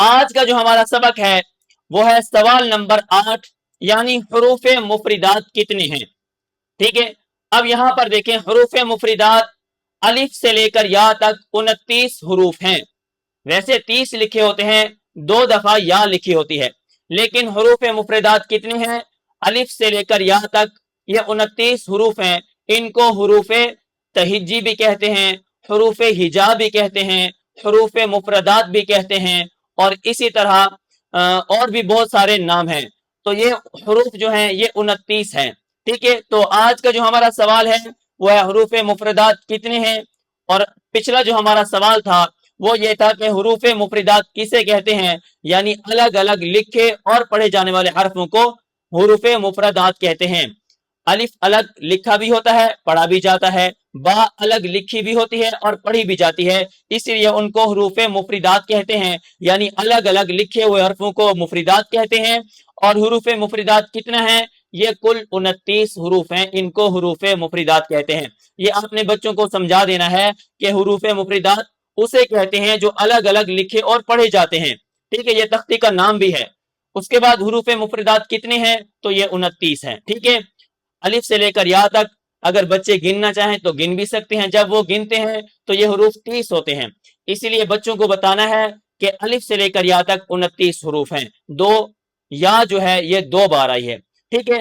آج کا جو ہمارا سبق ہے وہ ہے سوال نمبر 8، یعنی حروف مفردات کتنے ہیں. ٹھیک ہے، اب یہاں پر دیکھیں حروف مفردات الف سے لے کر یا تک 29 حروف ہیں. ویسے 30 لکھے ہوتے ہیں، 2 دفعہ یا لکھی ہوتی ہے، لیکن حروف مفردات کتنی ہیں؟ الف سے لے کر یا تک یہ 29 حروف ہیں. ان کو حروف تہجی بھی کہتے ہیں، حروف ہجا بھی کہتے ہیں، حروف مفردات بھی کہتے ہیں، اور اسی طرح اور بھی بہت سارے نام ہیں. تو یہ حروف جو ہیں یہ 29 ہیں. ٹھیک ہے، تو آج کا جو ہمارا سوال ہے وہ ہے حروف مفردات کتنے ہیں. اور پچھلا جو ہمارا سوال تھا وہ یہ تھا کہ حروف مفردات کسے کہتے ہیں، یعنی الگ الگ لکھے اور پڑھے جانے والے حرفوں کو حروف مفردات کہتے ہیں. الف الگ لکھا بھی ہوتا ہے، پڑھا بھی جاتا ہے، با الگ لکھی بھی ہوتی ہے اور پڑھی بھی جاتی ہے، اس لیے ان کو حروف مفردات کہتے ہیں. یعنی الگ الگ لکھے ہوئے حرفوں کو مفردات کہتے ہیں. اور حروف مفردات کتنا ہے؟ یہ کل 29 حروف ہیں، ان کو حروف مفردات کہتے ہیں. یہ آپ نے بچوں کو سمجھا دینا ہے کہ حروف مفردات اسے کہتے ہیں جو الگ الگ لکھے اور پڑھے جاتے ہیں. ٹھیک ہے، یہ تختی کا نام بھی ہے. اس کے بعد حروف مفردات کتنے ہیں؟ تو یہ 29 ہیں. ٹھیک ہے، الف سے لے کر یا تک اگر بچے گننا چاہیں تو گن بھی سکتے ہیں. جب وہ گنتے ہیں تو یہ حروف 30 ہوتے ہیں، اسی لیے بچوں کو بتانا ہے کہ الف سے لے کر یا تک 29 حروف ہیں. دو یا جو ہے یہ 2 بار آئی ہے. ٹھیک ہے.